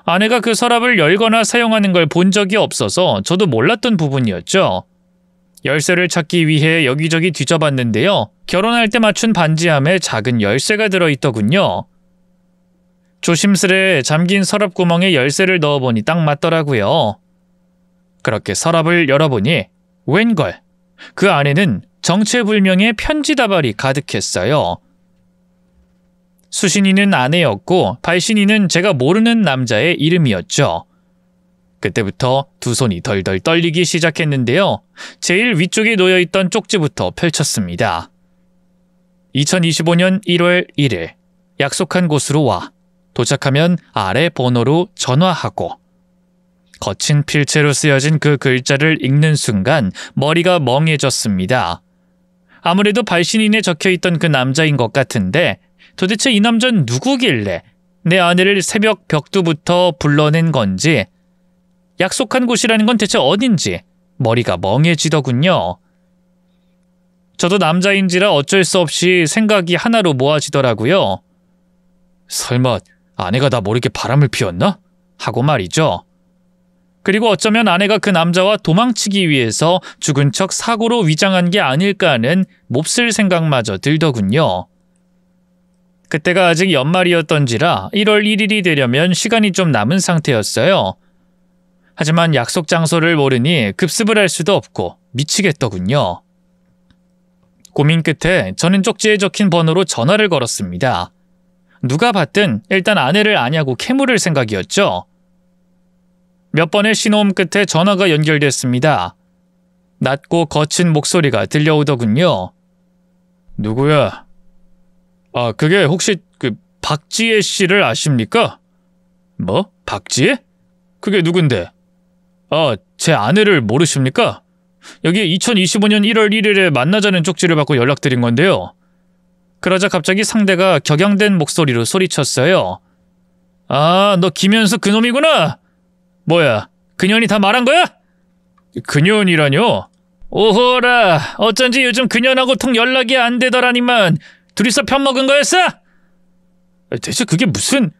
아내가 그 서랍을 열거나 사용하는 걸 본 적이 없어서 저도 몰랐던 부분이었죠. 열쇠를 찾기 위해 여기저기 뒤져봤는데요. 결혼할 때 맞춘 반지함에 작은 열쇠가 들어있더군요. 조심스레 잠긴 서랍 구멍에 열쇠를 넣어보니 딱 맞더라고요. 그렇게 서랍을 열어보니 웬걸, 그 안에는 정체불명의 편지 다발이 가득했어요. 수신이는 아내였고 발신이는 제가 모르는 남자의 이름이었죠. 그때부터 두 손이 덜덜 떨리기 시작했는데요. 제일 위쪽에 놓여있던 쪽지부터 펼쳤습니다. 2025년 1월 1일 약속한 곳으로 와. 도착하면 아래 번호로 전화하고. 거친 필체로 쓰여진 그 글자를 읽는 순간 머리가 멍해졌습니다. 아무래도 발신인에 적혀있던 그 남자인 것 같은데 도대체 이 남자는 누구길래 내 아내를 새벽 벽두부터 불러낸 건지, 약속한 곳이라는 건 대체 어딘지 머리가 멍해지더군요. 저도 남자인지라 어쩔 수 없이 생각이 하나로 모아지더라고요. 설마 아내가 나 모르게 바람을 피웠나? 하고 말이죠. 그리고 어쩌면 아내가 그 남자와 도망치기 위해서 죽은 척 사고로 위장한 게 아닐까 하는 몹쓸 생각마저 들더군요. 그때가 아직 연말이었던지라 1월 1일이 되려면 시간이 좀 남은 상태였어요. 하지만 약속 장소를 모르니 급습을 할 수도 없고 미치겠더군요. 고민 끝에 저는 쪽지에 적힌 번호로 전화를 걸었습니다. 누가 받든 일단 아내를 아냐고 캐물을 생각이었죠. 몇 번의 신호음 끝에 전화가 연결됐습니다. 낮고 거친 목소리가 들려오더군요. 누구야? 아, 그게 혹시 그 박지혜 씨를 아십니까? 뭐? 박지혜? 그게 누군데? 아, 제 아내를 모르십니까? 여기 2025년 1월 1일에 만나자는 쪽지를 받고 연락드린 건데요. 그러자 갑자기 상대가 격양된 목소리로 소리쳤어요. 아, 너 김현수 그놈이구나! 뭐야, 그년이 다 말한 거야? 그년이라뇨? 오호라, 어쩐지 요즘 그년하고 통 연락이 안 되더라니만 둘이서 편먹은 거였어? 대체 그게 무슨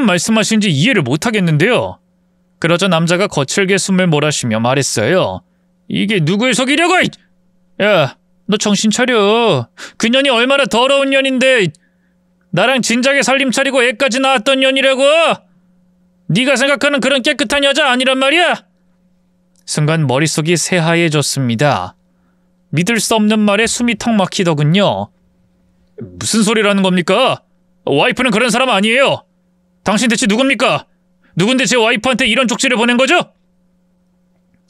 말씀하시는지 이해를 못하겠는데요. 그러자 남자가 거칠게 숨을 몰아쉬며 말했어요. 이게 누구를 속이려고! 야, 너 정신 차려. 그년이 얼마나 더러운 년인데 나랑 진작에 살림 차리고 애까지 낳았던 년이라고! 네가 생각하는 그런 깨끗한 여자 아니란 말이야! 순간 머릿속이 새하얘졌습니다. 믿을 수 없는 말에 숨이 턱 막히더군요. 무슨 소리라는 겁니까? 와이프는 그런 사람 아니에요. 당신 대체 누굽니까? 누군데 제 와이프한테 이런 쪽지를 보낸 거죠?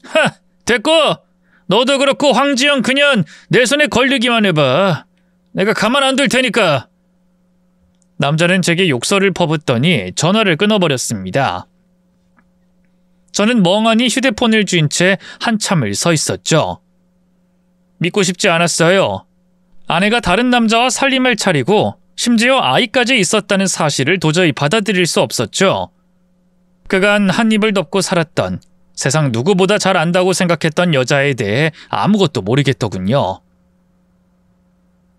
하, 됐고! 너도 그렇고 황지영 그년 내 손에 걸리기만 해봐. 내가 가만 안 둘 테니까. 남자는 제게 욕설을 퍼붓더니 전화를 끊어버렸습니다. 저는 멍하니 휴대폰을 쥔 채 한참을 서 있었죠. 믿고 싶지 않았어요. 아내가 다른 남자와 살림을 차리고 심지어 아이까지 있었다는 사실을 도저히 받아들일 수 없었죠. 그간 한 입을 덮고 살았던, 세상 누구보다 잘 안다고 생각했던 여자에 대해 아무것도 모르겠더군요.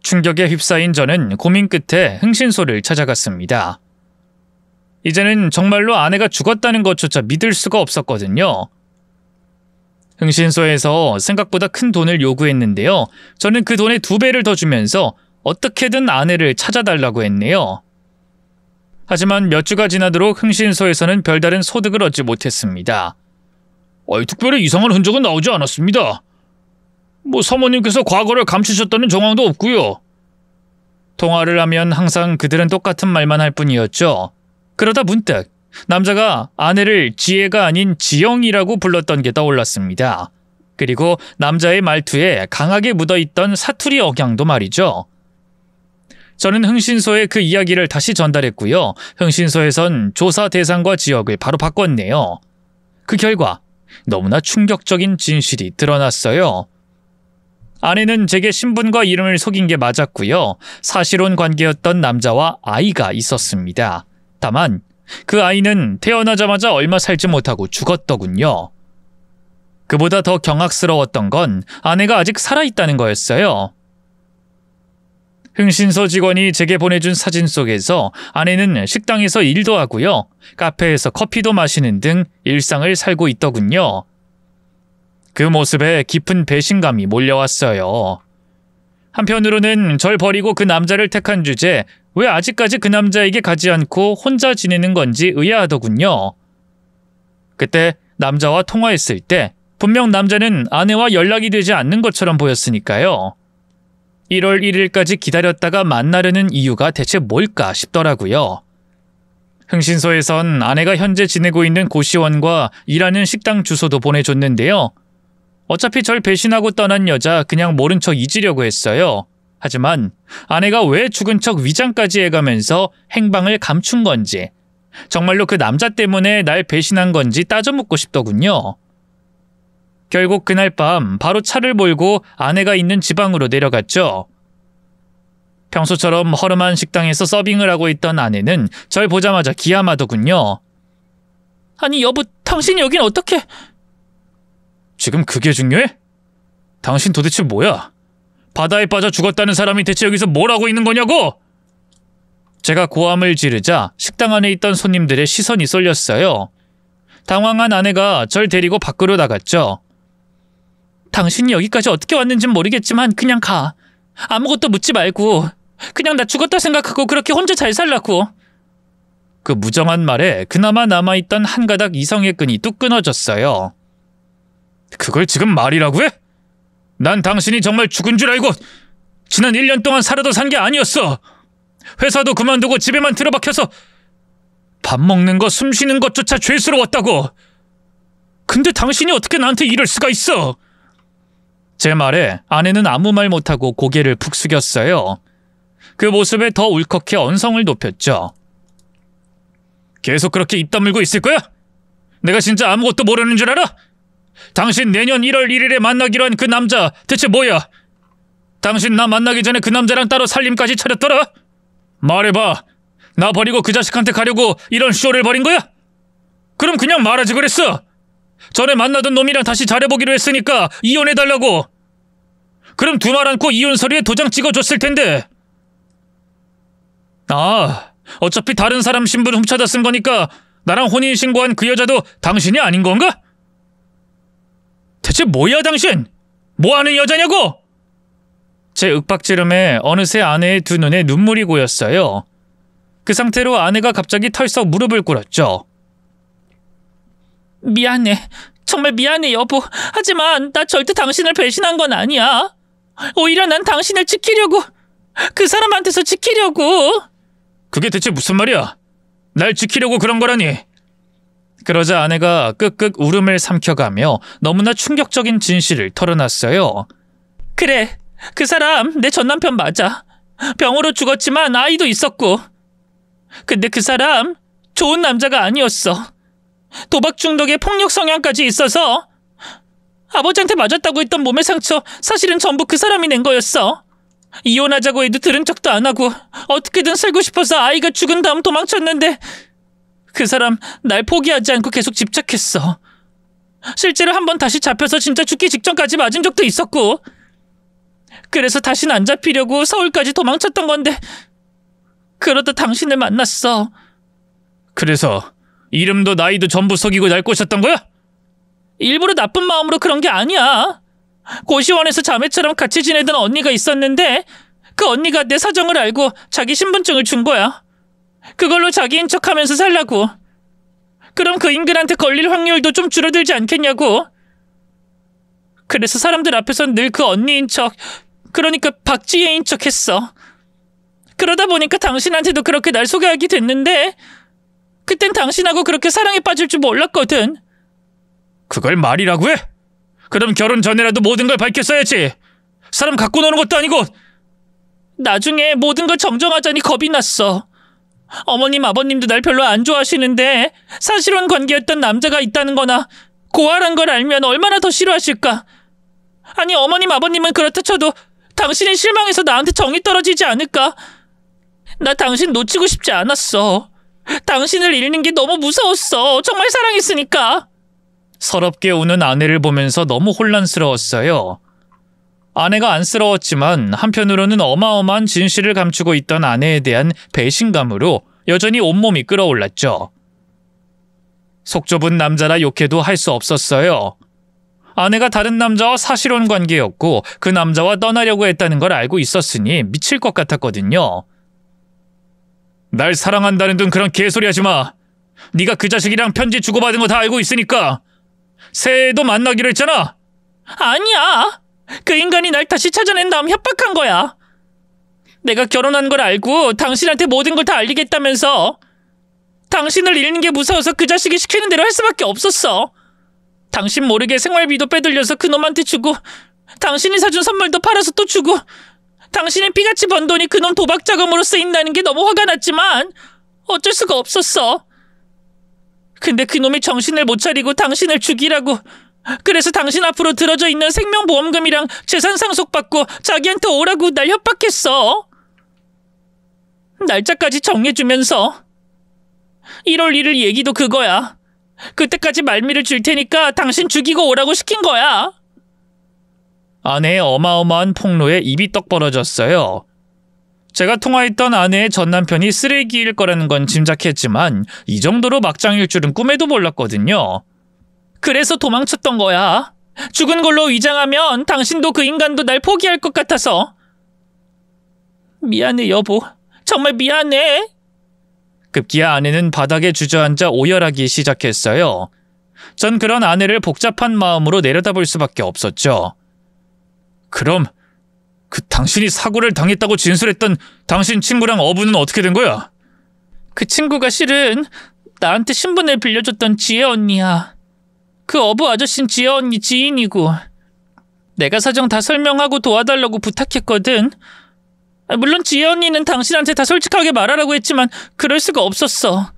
충격에 휩싸인 저는 고민 끝에 흥신소를 찾아갔습니다. 이제는 정말로 아내가 죽었다는 것조차 믿을 수가 없었거든요. 흥신소에서 생각보다 큰 돈을 요구했는데요. 저는 그 돈의 2배를 더 주면서 어떻게든 아내를 찾아달라고 했네요. 하지만 몇 주가 지나도록 흥신소에서는 별다른 소득을 얻지 못했습니다. 특별히 이상한 흔적은 나오지 않았습니다. 사모님께서 과거를 감추셨다는 정황도 없고요. 통화를 하면 항상 그들은 똑같은 말만 할 뿐이었죠. 그러다 문득 남자가 아내를 지혜가 아닌 지영이라고 불렀던 게 떠올랐습니다. 그리고 남자의 말투에 강하게 묻어있던 사투리 억양도 말이죠. 저는 흥신소에 그 이야기를 다시 전달했고요. 흥신소에선 조사 대상과 지역을 바로 바꿨네요. 그 결과 너무나 충격적인 진실이 드러났어요. 아내는 제게 신분과 이름을 속인 게 맞았고요. 사실혼 관계였던 남자와 아이가 있었습니다. 다만 그 아이는 태어나자마자 얼마 살지 못하고 죽었더군요. 그보다 더 경악스러웠던 건 아내가 아직 살아있다는 거였어요. 흥신소 직원이 제게 보내준 사진 속에서 아내는 식당에서 일도 하고요. 카페에서 커피도 마시는 등 일상을 살고 있더군요. 그 모습에 깊은 배신감이 몰려왔어요. 한편으로는 절 버리고 그 남자를 택한 주제, 왜 아직까지 그 남자에게 가지 않고 혼자 지내는 건지 의아하더군요. 그때 남자와 통화했을 때 분명 남자는 아내와 연락이 되지 않는 것처럼 보였으니까요. 1월 1일까지 기다렸다가 만나려는 이유가 대체 뭘까 싶더라고요. 흥신소에선 아내가 현재 지내고 있는 고시원과 일하는 식당 주소도 보내줬는데요. 어차피 절 배신하고 떠난 여자 그냥 모른 척 잊으려고 했어요. 하지만 아내가 왜 죽은 척 위장까지 해가면서 행방을 감춘 건지, 정말로 그 남자 때문에 날 배신한 건지 따져 묻고 싶더군요. 결국 그날 밤 바로 차를 몰고 아내가 있는 지방으로 내려갔죠. 평소처럼 허름한 식당에서 서빙을 하고 있던 아내는 절 보자마자 기함하더군요. 아니 여보, 당신이 여긴 어떻게... 지금 그게 중요해? 당신 도대체 뭐야? 바다에 빠져 죽었다는 사람이 대체 여기서 뭘 하고 있는 거냐고! 제가 고함을 지르자 식당 안에 있던 손님들의 시선이 쏠렸어요. 당황한 아내가 절 데리고 밖으로 나갔죠. 당신이 여기까지 어떻게 왔는진 모르겠지만 그냥 가. 아무것도 묻지 말고 그냥 나 죽었다 생각하고 그렇게 혼자 잘 살라고. 그 무정한 말에 그나마 남아있던 한 가닥 이성의 끈이 뚝 끊어졌어요. 그걸 지금 말이라고 해? 난 당신이 정말 죽은 줄 알고 지난 1년 동안 살아도 산 게 아니었어. 회사도 그만두고 집에만 틀어박혀서 밥 먹는 거, 숨 쉬는 것조차 죄스러웠다고. 근데 당신이 어떻게 나한테 이럴 수가 있어? 제 말에 아내는 아무 말 못하고 고개를 푹 숙였어요. 그 모습에 더 울컥해 언성을 높였죠. 계속 그렇게 입 다물고 있을 거야? 내가 진짜 아무것도 모르는 줄 알아? 당신 내년 1월 1일에 만나기로 한 그 남자 대체 뭐야? 당신 나 만나기 전에 그 남자랑 따로 살림까지 차렸더라? 말해봐. 나 버리고 그 자식한테 가려고 이런 쇼를 벌인 거야? 그럼 그냥 말하지 그랬어. 전에 만나던 놈이랑 다시 잘해보기로 했으니까 이혼해달라고. 그럼 두 말 않고 이혼 서류에 도장 찍어줬을 텐데. 아, 어차피 다른 사람 신분 훔쳐다 쓴 거니까 나랑 혼인신고한 그 여자도 당신이 아닌 건가? 대체 뭐야 당신? 뭐하는 여자냐고? 제 윽박지름에 어느새 아내의 두 눈에 눈물이 고였어요. 그 상태로 아내가 갑자기 털썩 무릎을 꿇었죠. 미안해. 정말 미안해 여보. 하지만 나 절대 당신을 배신한 건 아니야. 오히려 난 당신을 지키려고, 그 사람한테서 지키려고. 그게 대체 무슨 말이야? 날 지키려고 그런 거라니. 그러자 아내가 끄끄 울음을 삼켜가며 너무나 충격적인 진실을 털어놨어요. 그래, 그 사람 내 전남편 맞아. 병으로 죽었지만 아이도 있었고. 근데 그 사람 좋은 남자가 아니었어. 도박 중독에 폭력 성향까지 있어서 아버지한테 맞았다고 했던 몸의 상처 사실은 전부 그 사람이 낸 거였어. 이혼하자고 해도 들은 척도 안 하고 어떻게든 살고 싶어서 아이가 죽은 다음 도망쳤는데 그 사람 날 포기하지 않고 계속 집착했어. 실제로 한 번 다시 잡혀서 진짜 죽기 직전까지 맞은 적도 있었고. 그래서 다시는 안 잡히려고 서울까지 도망쳤던 건데 그러다 당신을 만났어. 그래서 이름도 나이도 전부 속이고 날 꼬셨던 거야? 일부러 나쁜 마음으로 그런 게 아니야. 고시원에서 자매처럼 같이 지내던 언니가 있었는데 그 언니가 내 사정을 알고 자기 신분증을 준 거야. 그걸로 자기인 척하면서 살라고. 그럼 그 인간한테 걸릴 확률도 좀 줄어들지 않겠냐고. 그래서 사람들 앞에선 늘 그 언니인 척, 그러니까 박지혜인 척 했어. 그러다 보니까 당신한테도 그렇게 날 소개하게 됐는데 그땐 당신하고 그렇게 사랑에 빠질 줄 몰랐거든. 그걸 말이라고 해? 그럼 결혼 전이라도 모든 걸 밝혔어야지. 사람 갖고 노는 것도 아니고. 나중에 모든 걸 정정하자니 겁이 났어. 어머님 아버님도 날 별로 안 좋아하시는데 사실혼 관계였던 남자가 있다는 거나 고아란 걸 알면 얼마나 더 싫어하실까. 아니 어머님 아버님은 그렇다 쳐도 당신이 실망해서 나한테 정이 떨어지지 않을까. 나 당신 놓치고 싶지 않았어. 당신을 잃는 게 너무 무서웠어. 정말 사랑했으니까. 서럽게 우는 아내를 보면서 너무 혼란스러웠어요. 아내가 안쓰러웠지만 한편으로는 어마어마한 진실을 감추고 있던 아내에 대한 배신감으로 여전히 온몸이 끓어올랐죠. 속 좁은 남자라 욕해도 할 수 없었어요. 아내가 다른 남자와 사실혼 관계였고 그 남자와 떠나려고 했다는 걸 알고 있었으니 미칠 것 같았거든요. 날 사랑한다는 둥 그런 개소리 하지 마. 네가 그 자식이랑 편지 주고받은 거 다 알고 있으니까. 새해에도 만나기로 했잖아. 아니야. 그 인간이 날 다시 찾아낸 다음 협박한 거야. 내가 결혼한 걸 알고 당신한테 모든 걸 다 알리겠다면서. 당신을 잃는 게 무서워서 그 자식이 시키는 대로 할 수밖에 없었어. 당신 모르게 생활비도 빼돌려서 그놈한테 주고 당신이 사준 선물도 팔아서 또 주고 당신이 피같이 번 돈이 그놈 도박 자금으로 쓰인다는 게 너무 화가 났지만 어쩔 수가 없었어. 근데 그놈이 정신을 못 차리고 당신을 죽이라고. 그래서 당신 앞으로 들어져 있는 생명보험금이랑 재산 상속받고 자기한테 오라고 날 협박했어. 날짜까지 정해주면서. 1월 1일 얘기도 그거야. 그때까지 말미를 줄 테니까 당신 죽이고 오라고 시킨 거야. 아내의 어마어마한 폭로에 입이 떡 벌어졌어요. 제가 통화했던 아내의 전 남편이 쓰레기일 거라는 건 짐작했지만 이 정도로 막장일 줄은 꿈에도 몰랐거든요. 그래서 도망쳤던 거야. 죽은 걸로 위장하면 당신도 그 인간도 날 포기할 것 같아서. 미안해 여보. 정말 미안해. 급기야 아내는 바닥에 주저앉아 오열하기 시작했어요. 전 그런 아내를 복잡한 마음으로 내려다볼 수밖에 없었죠. 그럼 그 당신이 사고를 당했다고 진술했던 당신 친구랑 어부는 어떻게 된 거야? 그 친구가 실은 나한테 신분을 빌려줬던 지혜 언니야. 그 어부 아저씨는 지혜 언니 지인이고 내가 사정 다 설명하고 도와달라고 부탁했거든. 물론 지혜 언니는 당신한테 다 솔직하게 말하라고 했지만 그럴 수가 없었어.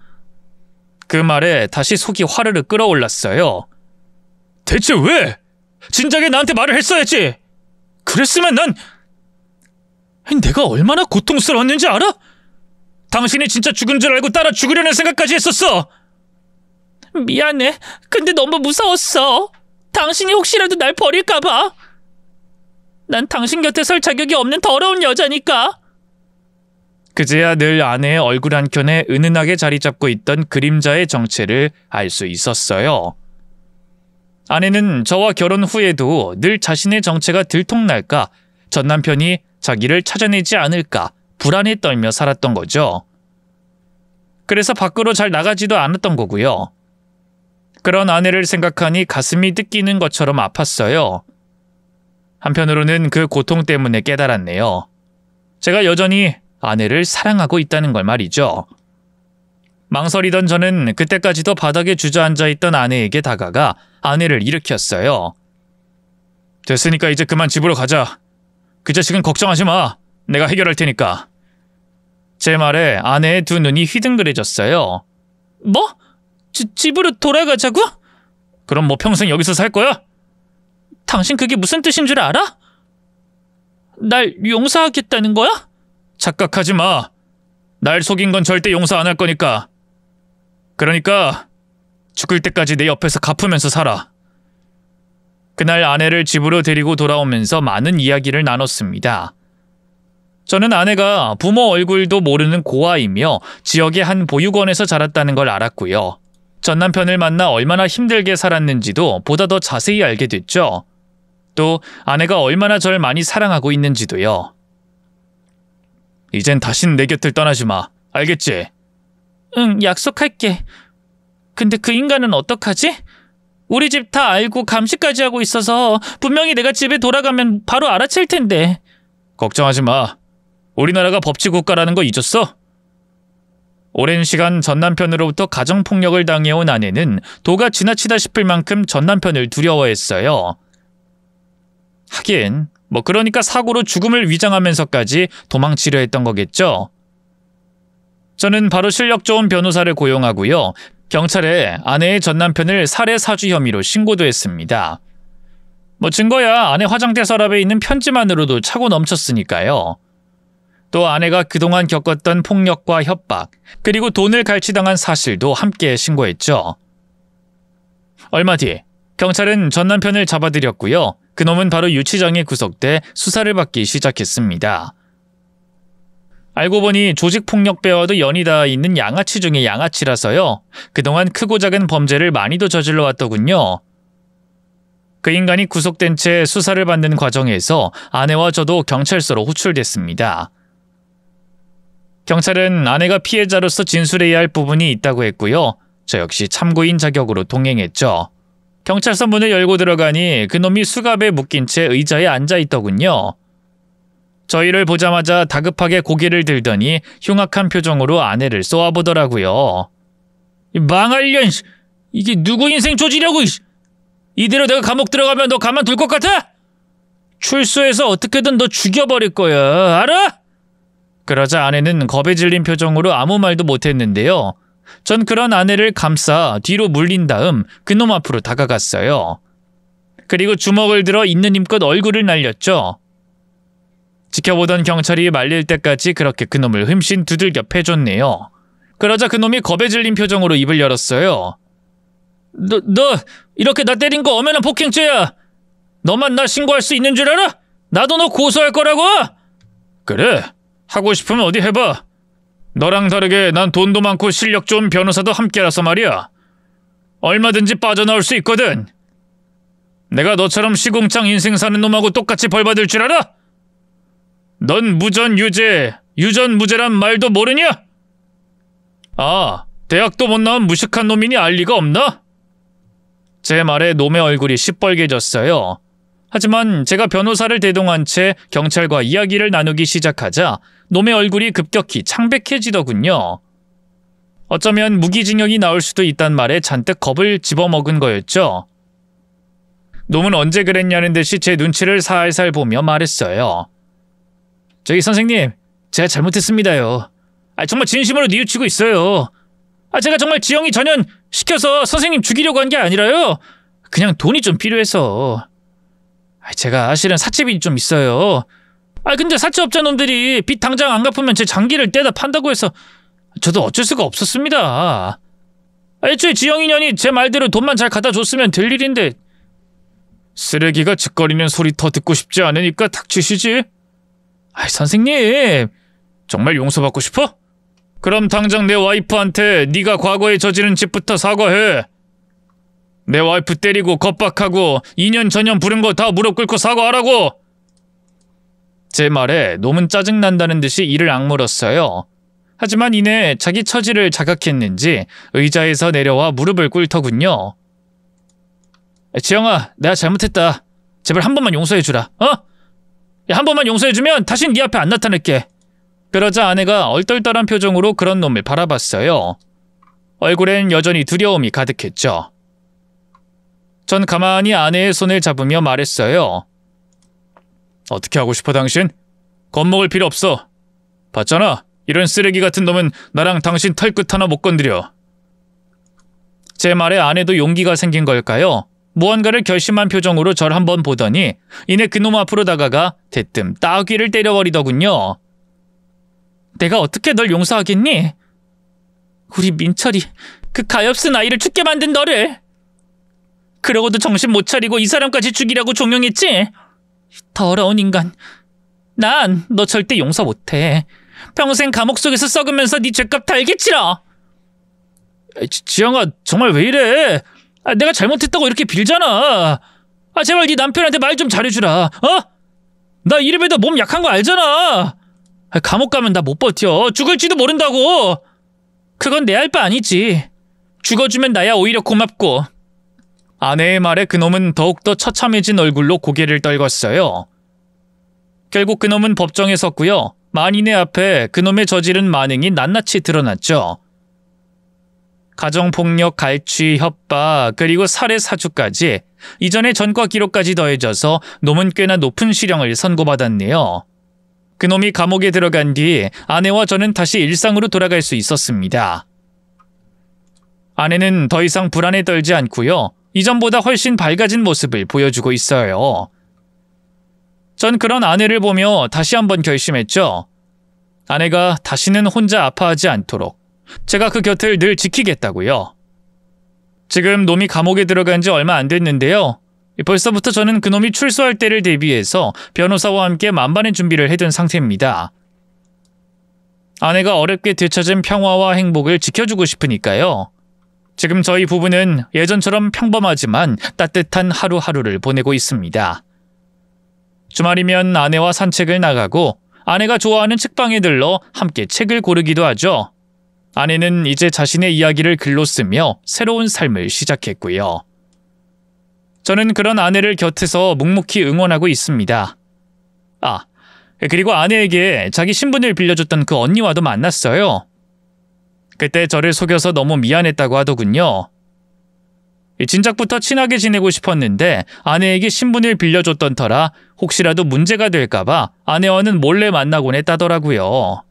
그 말에 다시 속이 화르르 끓어올랐어요. 대체 왜? 진작에 나한테 말을 했어야지. 그랬으면 난 내가 얼마나 고통스러웠는지 알아? 당신이 진짜 죽은 줄 알고 따라 죽으려는 생각까지 했었어. 미안해. 근데 너무 무서웠어. 당신이 혹시라도 날 버릴까 봐. 난 당신 곁에 설 자격이 없는 더러운 여자니까. 그제야 늘 아내의 얼굴 한켠에 은은하게 자리 잡고 있던 그림자의 정체를 알 수 있었어요. 아내는 저와 결혼 후에도 늘 자신의 정체가 들통날까, 전 남편이 자기를 찾아내지 않을까 불안에 떨며 살았던 거죠. 그래서 밖으로 잘 나가지도 않았던 거고요. 그런 아내를 생각하니 가슴이 뜯기는 것처럼 아팠어요. 한편으로는 그 고통 때문에 깨달았네요. 제가 여전히 아내를 사랑하고 있다는 걸 말이죠. 망설이던 저는 그때까지도 바닥에 주저앉아 있던 아내에게 다가가 아내를 일으켰어요. 됐으니까 이제 그만 집으로 가자. 그 자식은 걱정하지 마. 내가 해결할 테니까. 제 말에 아내의 두 눈이 휘둥그레졌어요. 뭐? 집으로 돌아가자고? 그럼 뭐 평생 여기서 살 거야? 당신 그게 무슨 뜻인 줄 알아? 날 용서하겠다는 거야? 착각하지 마. 날 속인 건 절대 용서 안 할 거니까. 그러니까 죽을 때까지 내 옆에서 갚으면서 살아. 그날 아내를 집으로 데리고 돌아오면서 많은 이야기를 나눴습니다. 저는 아내가 부모 얼굴도 모르는 고아이며 지역의 한 보육원에서 자랐다는 걸 알았고요. 전 남편을 만나 얼마나 힘들게 살았는지도 보다 더 자세히 알게 됐죠. 또 아내가 얼마나 절 많이 사랑하고 있는지도요. 이젠 다신 내 곁을 떠나지 마. 알겠지? 응, 약속할게. 근데 그 인간은 어떡하지? 우리 집 다 알고 감시까지 하고 있어서 분명히 내가 집에 돌아가면 바로 알아챌 텐데. 걱정하지 마. 우리나라가 법치 국가라는 거 잊었어? 오랜 시간 전 남편으로부터 가정폭력을 당해온 아내는 도가 지나치다 싶을 만큼 전 남편을 두려워했어요. 하긴 그러니까 사고로 죽음을 위장하면서까지 도망치려 했던 거겠죠. 저는 바로 실력 좋은 변호사를 고용하고요. 경찰에 아내의 전 남편을 살해 사주 혐의로 신고도 했습니다. 증거야 아내 화장대 서랍에 있는 편지만으로도 차고 넘쳤으니까요. 또 아내가 그동안 겪었던 폭력과 협박, 그리고 돈을 갈취당한 사실도 함께 신고했죠. 얼마 뒤 경찰은 전 남편을 잡아들였고요. 그놈은 바로 유치장에 구속돼 수사를 받기 시작했습니다. 알고 보니 조직폭력배와도 연이 닿아 있는 양아치 중에 양아치라서요. 그동안 크고 작은 범죄를 많이도 저질러 왔더군요. 그 인간이 구속된 채 수사를 받는 과정에서 아내와 저도 경찰서로 호출됐습니다. 경찰은 아내가 피해자로서 진술해야 할 부분이 있다고 했고요. 저 역시 참고인 자격으로 동행했죠. 경찰서 문을 열고 들어가니 그놈이 수갑에 묶인 채 의자에 앉아 있더군요. 저희를 보자마자 다급하게 고개를 들더니 흉악한 표정으로 아내를 쏘아보더라고요. 망할 년! 이게 누구 인생 조지려고! 이대로 내가 감옥 들어가면 너 가만둘 것 같아? 출소해서 어떻게든 너 죽여버릴 거야. 알아? 그러자 아내는 겁에 질린 표정으로 아무 말도 못했는데요. 전 그런 아내를 감싸 뒤로 물린 다음 그놈 앞으로 다가갔어요. 그리고 주먹을 들어 있는 힘껏 얼굴을 날렸죠. 지켜보던 경찰이 말릴 때까지 그렇게 그놈을 흠씬 두들겨 패줬네요. 그러자 그놈이 겁에 질린 표정으로 입을 열었어요. 너 이렇게 나 때린 거 엄연한 폭행죄야. 너만 나 신고할 수 있는 줄 알아? 나도 너 고소할 거라고? 그래, 하고 싶으면 어디 해봐. 너랑 다르게 난 돈도 많고 실력 좋은 변호사도 함께라서 말이야. 얼마든지 빠져나올 수 있거든. 내가 너처럼 시궁창 인생 사는 놈하고 똑같이 벌받을 줄 알아? 넌 무전 유죄, 유전 무죄란 말도 모르냐? 아, 대학도 못 나온 무식한 놈이니 알 리가 없나? 제 말에 놈의 얼굴이 시뻘개졌어요. 하지만 제가 변호사를 대동한 채 경찰과 이야기를 나누기 시작하자 놈의 얼굴이 급격히 창백해지더군요. 어쩌면 무기징역이 나올 수도 있단 말에 잔뜩 겁을 집어먹은 거였죠. 놈은 언제 그랬냐는 듯이 제 눈치를 살살 보며 말했어요. 저기 선생님, 제가 잘못했습니다요. 정말 진심으로 뉘우치고 있어요. 제가 정말 지영이 전현 시켜서 선생님 죽이려고 한 게 아니라요. 그냥 돈이 좀 필요해서. 제가 실은 사채빚이 좀 있어요. 근데 사채업자 놈들이 빚 당장 안 갚으면 제 장기를 떼다 판다고 해서 저도 어쩔 수가 없었습니다. 애초에 지영이 년이 제 말대로 돈만 잘 갖다 줬으면 될 일인데. 쓰레기가 짓거리는 소리 더 듣고 싶지 않으니까 닥치시지. 선생님, 정말 용서받고 싶어? 그럼 당장 내 와이프한테 네가 과거에 저지른 짓부터 사과해. 내 와이프 때리고 겁박하고 2년 전년 부른 거 다 무릎 꿇고 사과하라고. 제 말에 놈은 짜증난다는 듯이 이를 악물었어요. 하지만 이내 자기 처지를 자각했는지 의자에서 내려와 무릎을 꿇더군요. 지영아, 내가 잘못했다. 제발 한 번만 용서해주라. 한 번만 용서해주면 다신 네 앞에 안 나타낼게. 그러자 아내가 얼떨떨한 표정으로 그런 놈을 바라봤어요. 얼굴엔 여전히 두려움이 가득했죠. 전 가만히 아내의 손을 잡으며 말했어요. 어떻게 하고 싶어 당신? 겁먹을 필요 없어. 봤잖아. 이런 쓰레기 같은 놈은 나랑 당신 털끝 하나 못 건드려. 제 말에 아내도 용기가 생긴 걸까요? 무언가를 결심한 표정으로 절 한번 보더니 이내 그놈 앞으로 다가가 대뜸 따귀를 때려버리더군요. 내가 어떻게 널 용서하겠니? 우리 민철이 그 가엾은 아이를 죽게 만든 너를. 그러고도 정신 못 차리고 이 사람까지 죽이라고 종용했지? 더러운 인간. 난 너 절대 용서 못해. 평생 감옥 속에서 썩으면서 네 죄값 다 알겠지라. 지영아, 정말 왜 이래? 내가 잘못했다고 이렇게 빌잖아. 제발 네 남편한테 말 좀 잘해주라. 나 이래봬도 몸 약한 거 알잖아. 감옥 가면 나 못 버텨. 죽을지도 모른다고. 그건 내 할 바 아니지. 죽어주면 나야 오히려 고맙고. 아내의 말에 그놈은 더욱더 처참해진 얼굴로 고개를 떨궜어요. 결국 그놈은 법정에 섰고요. 만인의 앞에 그놈의 저지른 만행이 낱낱이 드러났죠. 가정폭력, 갈취, 협박, 그리고 살해 사주까지 이전의 전과 기록까지 더해져서 놈은 꽤나 높은 실형을 선고받았네요. 그놈이 감옥에 들어간 뒤 아내와 저는 다시 일상으로 돌아갈 수 있었습니다. 아내는 더 이상 불안에 떨지 않고요. 이전보다 훨씬 밝아진 모습을 보여주고 있어요. 전 그런 아내를 보며 다시 한번 결심했죠. 아내가 다시는 혼자 아파하지 않도록 제가 그 곁을 늘 지키겠다고요. 지금 놈이 감옥에 들어간 지 얼마 안 됐는데요. 벌써부터 저는 그놈이 출소할 때를 대비해서 변호사와 함께 만반의 준비를 해둔 상태입니다. 아내가 어렵게 되찾은 평화와 행복을 지켜주고 싶으니까요. 지금 저희 부부는 예전처럼 평범하지만 따뜻한 하루하루를 보내고 있습니다. 주말이면 아내와 산책을 나가고 아내가 좋아하는 책방에 들러 함께 책을 고르기도 하죠. 아내는 이제 자신의 이야기를 글로 쓰며 새로운 삶을 시작했고요. 저는 그런 아내를 곁에서 묵묵히 응원하고 있습니다. 그리고 아내에게 자기 신분을 빌려줬던 그 언니와도 만났어요. 그때 저를 속여서 너무 미안했다고 하더군요. 진작부터 친하게 지내고 싶었는데 아내에게 신분을 빌려줬던 터라 혹시라도 문제가 될까봐 아내와는 몰래 만나곤 했다더라고요.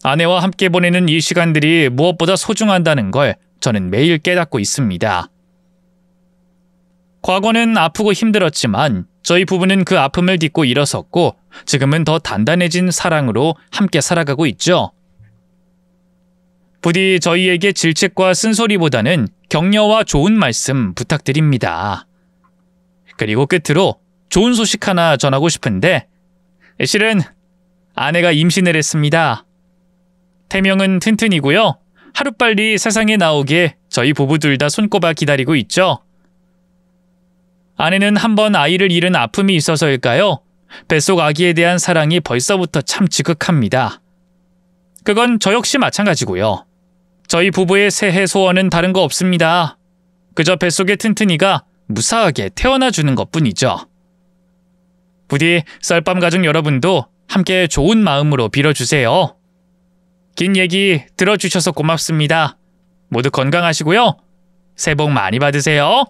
아내와 함께 보내는 이 시간들이 무엇보다 소중하다는 걸 저는 매일 깨닫고 있습니다. 과거는 아프고 힘들었지만 저희 부부는 그 아픔을 딛고 일어섰고 지금은 더 단단해진 사랑으로 함께 살아가고 있죠. 부디 저희에게 질책과 쓴소리보다는 격려와 좋은 말씀 부탁드립니다. 그리고 끝으로 좋은 소식 하나 전하고 싶은데 실은 아내가 임신을 했습니다. 태명은 튼튼이고요. 하루빨리 세상에 나오게 저희 부부 둘 다 손꼽아 기다리고 있죠. 아내는 한번 아이를 잃은 아픔이 있어서일까요? 뱃속 아기에 대한 사랑이 벌써부터 참 지극합니다. 그건 저 역시 마찬가지고요. 저희 부부의 새해 소원은 다른 거 없습니다. 그저 뱃속의 튼튼이가 무사하게 태어나주는 것뿐이죠. 부디 썰밤 가족 여러분도 함께 좋은 마음으로 빌어주세요. 긴 얘기 들어주셔서 고맙습니다. 모두 건강하시고요. 새해 복 많이 받으세요.